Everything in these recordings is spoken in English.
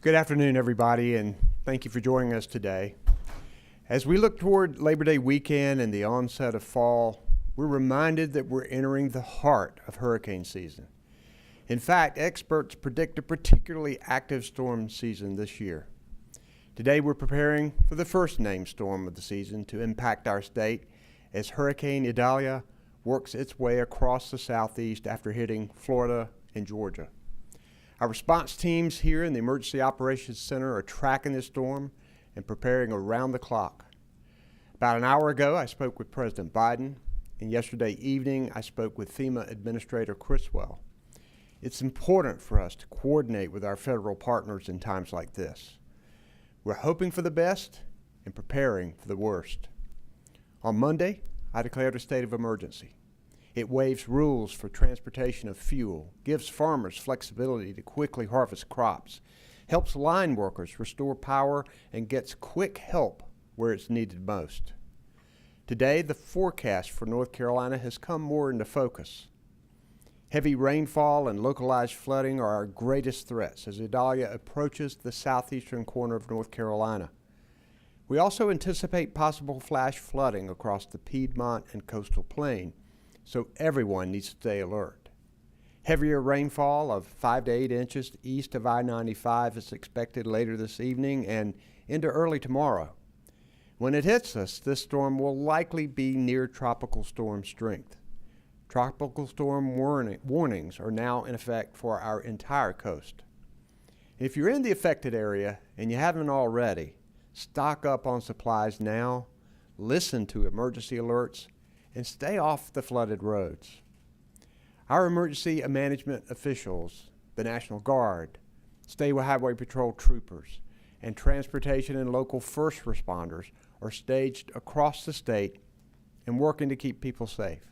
Good afternoon, everybody, and thank you for joining us today. As we look toward Labor Day weekend and the onset of fall, we're reminded that we're entering the heart of hurricane season. In fact, experts predict a particularly active storm season this year. Today, we're preparing for the first named storm of the season to impact our state as Hurricane Idalia works its way across the southeast after hitting Florida and Georgia. Our response teams here in the Emergency Operations Center are tracking this storm and preparing around the clock. About an hour ago, I spoke with President Biden, and yesterday evening, I spoke with FEMA Administrator Criswell. It's important for us to coordinate with our federal partners in times like this. We're hoping for the best and preparing for the worst. On Monday, I declared a state of emergency. It waives rules for transportation of fuel, gives farmers flexibility to quickly harvest crops, helps line workers restore power, and gets quick help where it's needed most. Today, the forecast for North Carolina has come more into focus. Heavy rainfall and localized flooding are our greatest threats as Idalia approaches the southeastern corner of North Carolina. We also anticipate possible flash flooding across the Piedmont and coastal plain, so everyone needs to stay alert. Heavier rainfall of 5 to 8 inches east of I-95 is expected later this evening and into early tomorrow. When it hits us, this storm will likely be near tropical storm strength. Tropical storm warnings are now in effect for our entire coast. If you're in the affected area and you haven't already, stock up on supplies now, listen to emergency alerts, and stay off the flooded roads. Our emergency management officials, the National Guard, State Highway Patrol troopers, and transportation and local first responders are staged across the state and working to keep people safe.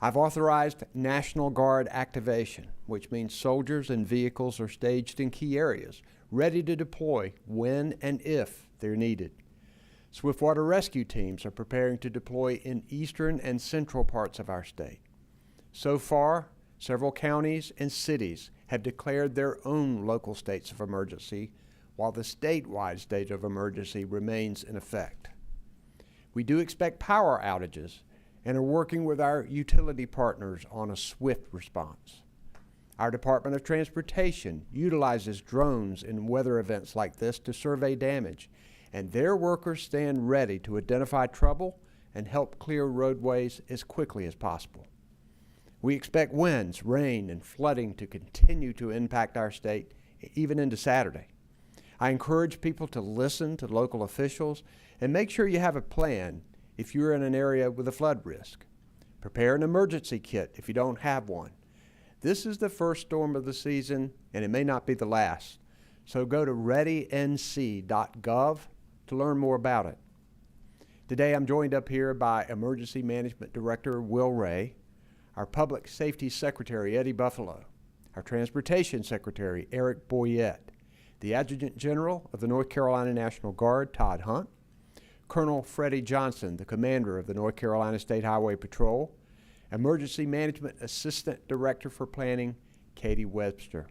I've authorized National Guard activation, which means soldiers and vehicles are staged in key areas, ready to deploy when and if they're needed. Swiftwater rescue teams are preparing to deploy in eastern and central parts of our state. So far, several counties and cities have declared their own local states of emergency, while the statewide state of emergency remains in effect. We do expect power outages and are working with our utility partners on a swift response. Our Department of Transportation utilizes drones in weather events like this to survey damage, and their workers stand ready to identify trouble and help clear roadways as quickly as possible. We expect winds, rain, and flooding to continue to impact our state even into Saturday. I encourage people to listen to local officials and make sure you have a plan if you're in an area with a flood risk. Prepare an emergency kit if you don't have one. This is the first storm of the season, and it may not be the last. So go to readync.gov to learn more about it. Today I'm joined up here by Emergency Management Director Will Ray, our Public Safety Secretary Eddie Buffalo, our Transportation Secretary Eric Boyette, the Adjutant General of the North Carolina National Guard Todd Hunt, Colonel Freddie Johnson, the Commander of the North Carolina State Highway Patrol, Emergency Management Assistant Director for Planning Katie Webster.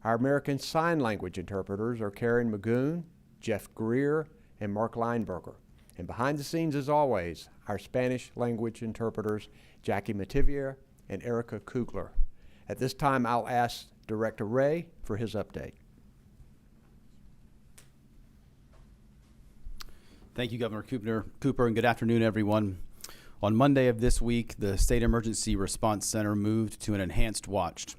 Our American Sign Language interpreters are Karen Magoon, Jeff Greer, and Mark Lineberger. And behind the scenes, as always, our Spanish language interpreters, Jackie Mativier and Erica Kugler. At this time, I'll ask Director Ray for his update. Thank you, Governor Cooper, and good afternoon, everyone. On Monday of this week, the State Emergency Response Center moved to an enhanced watch.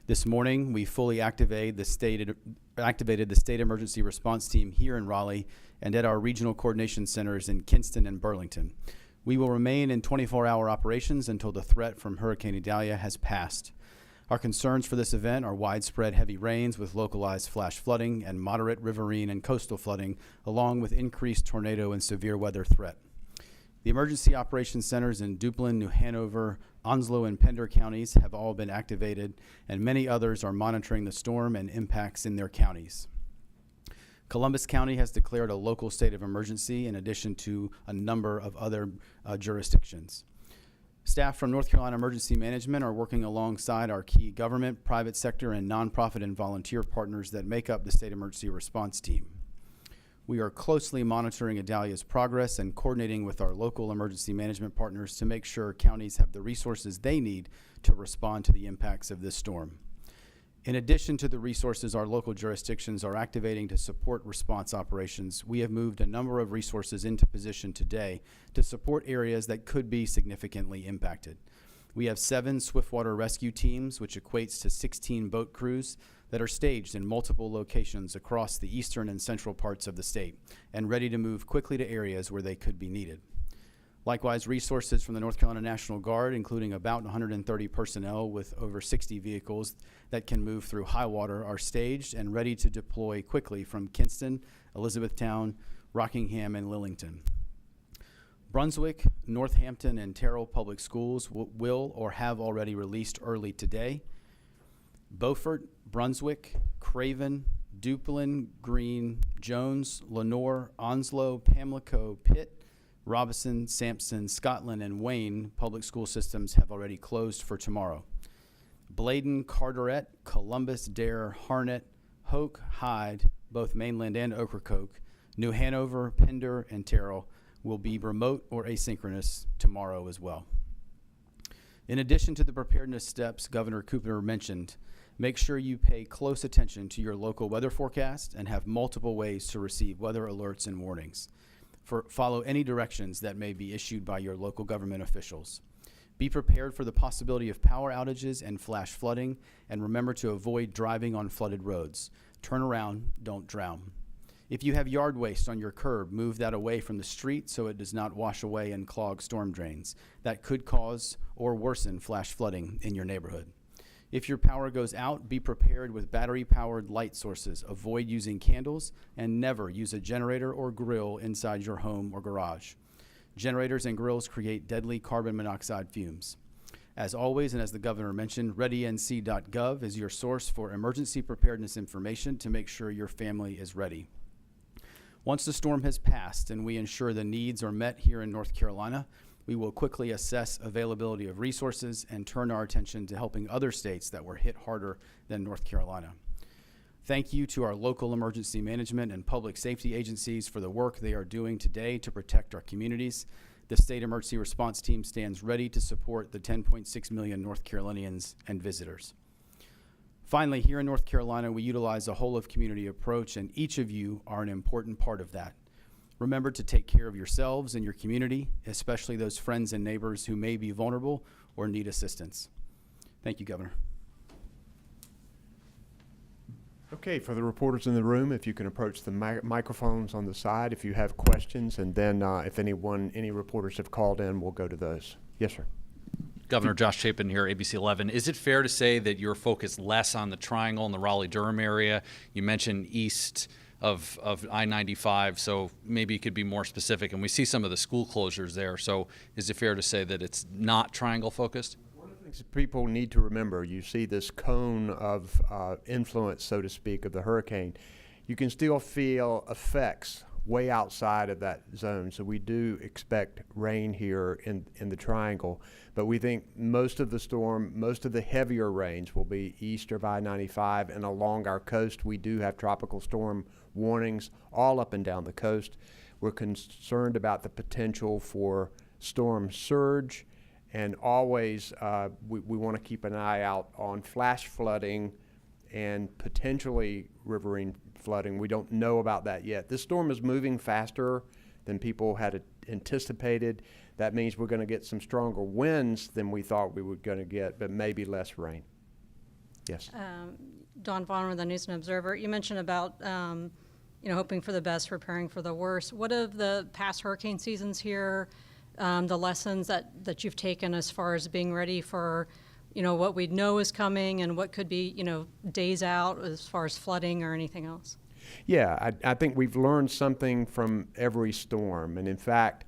This morning, we fully activated the State Emergency Response Team here in Raleigh and at our regional coordination centers in Kinston and Burlington. We will remain in 24-hour operations until the threat from Hurricane Idalia has passed. Our concerns for this event are widespread heavy rains with localized flash flooding and moderate riverine and coastal flooding, along with increased tornado and severe weather threat. The emergency operations centers in Duplin, New Hanover, Onslow, and Pender counties have all been activated, and many others are monitoring the storm and impacts in their counties. Columbus County has declared a local state of emergency in addition to a number of other jurisdictions. Staff from North Carolina Emergency Management are working alongside our key government, private sector, and nonprofit and volunteer partners that make up the State Emergency Response Team. We are closely monitoring Idalia's progress and coordinating with our local emergency management partners to make sure counties have the resources they need to respond to the impacts of this storm. In addition to the resources our local jurisdictions are activating to support response operations, we have moved a number of resources into position today to support areas that could be significantly impacted. We have 7 swiftwater rescue teams, which equates to 16 boat crews that are staged in multiple locations across the eastern and central parts of the state and ready to move quickly to areas where they could be needed. Likewise, resources from the North Carolina National Guard, including about 130 personnel with over 60 vehicles that can move through high water, are staged and ready to deploy quickly from Kinston, Elizabethtown, Rockingham, and Lillington. Brunswick, Northampton, and Terrell Public Schools will or have already released early today. Beaufort, Brunswick, Craven, Duplin, Greene, Jones, Lenoir, Onslow, Pamlico, Pitt, Robinson, Sampson, Scotland, and Wayne public school systems have already closed for tomorrow. Bladen, Carteret, Columbus, Dare, Harnett, Hoke, Hyde, both mainland and Ocracoke, New Hanover, Pender, and Terrell will be remote or asynchronous tomorrow as well. In addition to the preparedness steps Governor Cooper mentioned, make sure you pay close attention to your local weather forecast and have multiple ways to receive weather alerts and warnings. Follow any directions that may be issued by your local government officials. Be prepared for the possibility of power outages and flash flooding, and remember to avoid driving on flooded roads. Turn around, don't drown. If you have yard waste on your curb, move that away from the street so it does not wash away and clog storm drains. That could cause or worsen flash flooding in your neighborhood. If your power goes out, be prepared with battery-powered light sources. Avoid using candles and never use a generator or grill inside your home or garage. Generators and grills create deadly carbon monoxide fumes. As always, and as the governor mentioned, readync.gov is your source for emergency preparedness information to make sure your family is ready. Once the storm has passed and we ensure the needs are met here in North Carolina, we will quickly assess availability of resources and turn our attention to helping other states that were hit harder than North Carolina. Thank you to our local emergency management and public safety agencies for the work they are doing today to protect our communities. The State Emergency Response Team stands ready to support the 10.6 million North Carolinians and visitors. Finally, here in North Carolina, we utilize a whole-of-community approach, and each of you are an important part of that. Remember to take care of yourselves and your community, especially those friends and neighbors who may be vulnerable or need assistance. Thank you, Governor. Okay, for the reporters in the room, if you can approach the microphones on the side if you have questions, and then if any reporters have called in, we'll go to those. Yes, sir. Governor Josh Chapin here, ABC 11. Is it fair to say that you're focused less on the Triangle and the Raleigh-Durham area? You mentioned east of I-95, so maybe you could be more specific. And we see some of the school closures there, so is it fair to say that it's not Triangle focused? One of the things that people need to remember, you see this cone of influence, so to speak, of the hurricane. You can still feel effects way outside of that zone. So we do expect rain here in the Triangle, but we think most of the storm, most of the heavier rains will be east of I-95 and along our coast. We do have tropical storm warnings all up and down the coast. We're concerned about the potential for storm surge, and always we want to keep an eye out on flash flooding and potentially riverine flooding. We don't know about that yet. This storm is moving faster than people had anticipated. That means we're going to get some stronger winds than we thought we were going to get, but maybe less rain. Yes. Dawn Vaughn with the News and Observer. You mentioned about hoping for the best, preparing for the worst. What of the past hurricane seasons here, the lessons that you've taken as far as being ready for what we know is coming and what could be, days out as far as flooding or anything else? Yeah, I think we've learned something from every storm. And in fact,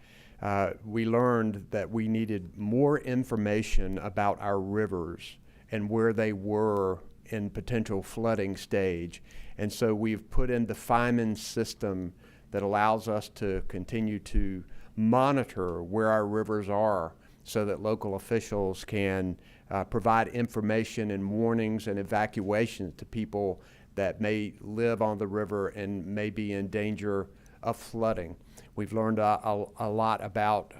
we learned that we needed more information about our rivers and where they were in potential flooding stage. And so we've put in the FIMAN system that allows us to continue to monitor where our rivers are so that local officials can provide information and warnings and evacuations to people that may live on the river and may be in danger of flooding. We've learned a lot about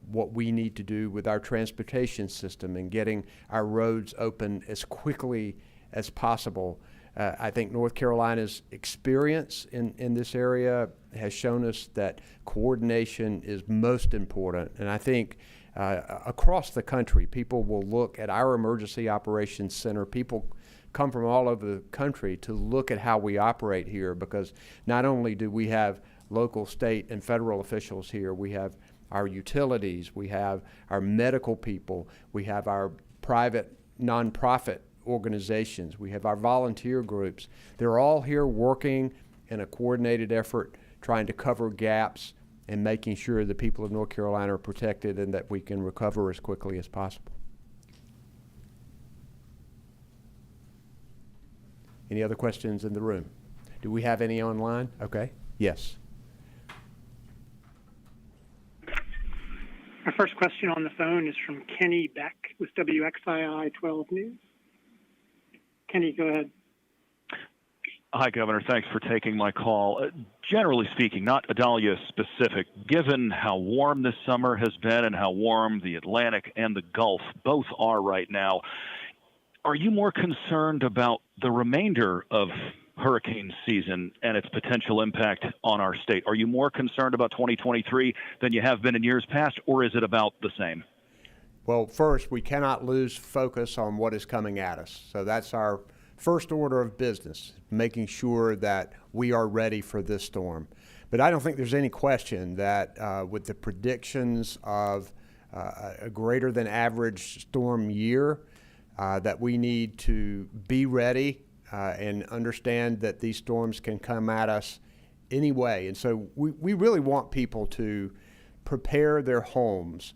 what we need to do with our transportation system and getting our roads open as quickly as possible. I think North Carolina's experience in this area has shown us that coordination is most important. And I think across the country, people will look at our Emergency Operations Center. People come from all over the country to look at how we operate here, because not only do we have local, state, and federal officials here, we have our utilities, we have our medical people, we have our private nonprofit organizations, we have our volunteer groups. They're all here working in a coordinated effort, trying to cover gaps and making sure the people of North Carolina are protected and that we can recover as quickly as possible. Any other questions in the room? Do we have any online? Okay. Yes. Our first question on the phone is from Kenny Beck with WXII 12 News. Kenny, go ahead. Hi, Governor. Thanks for taking my call. Generally speaking, not Idalia specific, given how warm this summer has been and how warm the Atlantic and the Gulf both are right now, are you more concerned about the remainder of hurricane season and its potential impact on our state? Are you more concerned about 2023 than you have been in years past, or is it about the same? Well, first, we cannot lose focus on what is coming at us. So that's our first order of business, making sure that we are ready for this storm. But I don't think there's any question that with the predictions of a greater than average storm year, that we need to be ready and understand that these storms can come at us anyway. And so we really want people to prepare their homes,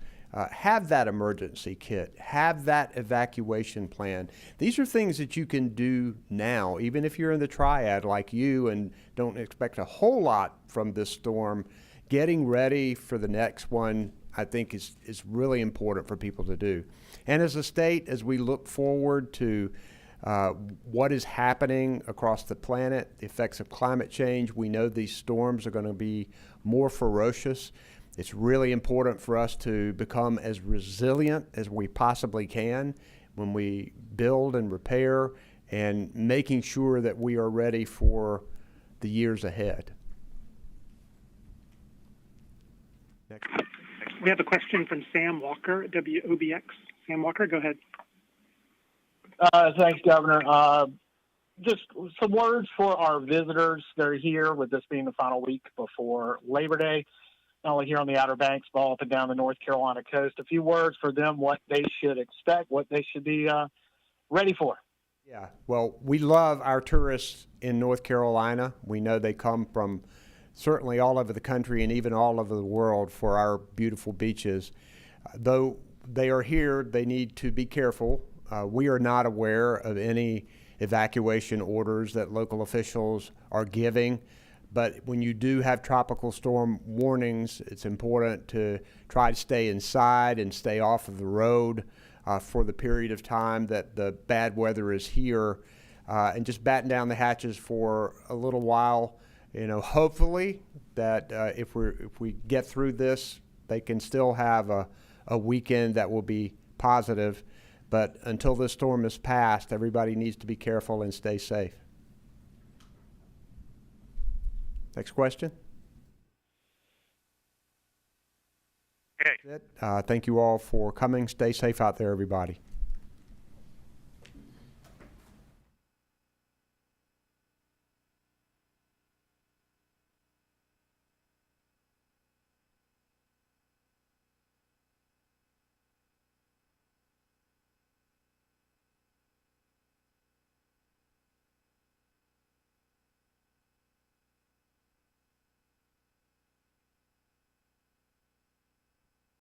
have that emergency kit, have that evacuation plan. These are things that you can do now, even if you're in the triad like you and don't expect a whole lot from this storm. Getting ready for the next one, I think, is really important for people to do. And as a state, as we look forward to what is happening across the planet, the effects of climate change, we know these storms are going to be more ferocious. It's really important for us to become as resilient as we possibly can when we build and repair, and making sure that we are ready for the years ahead. Next. We have a question from Sam Walker at WOBX. Sam Walker, go ahead. Thanks, Governor. Just some words for our visitors that are here, with this being the final week before Labor Day, not only here on the Outer Banks, but all up and down the North Carolina coast. A few words for them, what they should expect, what they should be ready for. Yeah, well, we love our tourists in North Carolina. We know they come from certainly all over the country and even all over the world for our beautiful beaches. Though they are here, they need to be careful. We are not aware of any evacuation orders that local officials are giving. But when you do have tropical storm warnings, it's important to try to stay inside and stay off of the road for the period of time that the bad weather is here, and just batten down the hatches for a little while. You know, hopefully that if we get through this, they can still have a weekend that will be positive. But until this storm is passed, everybody needs to be careful and stay safe. Next question. Okay. Thank you all for coming. Stay safe out there, everybody.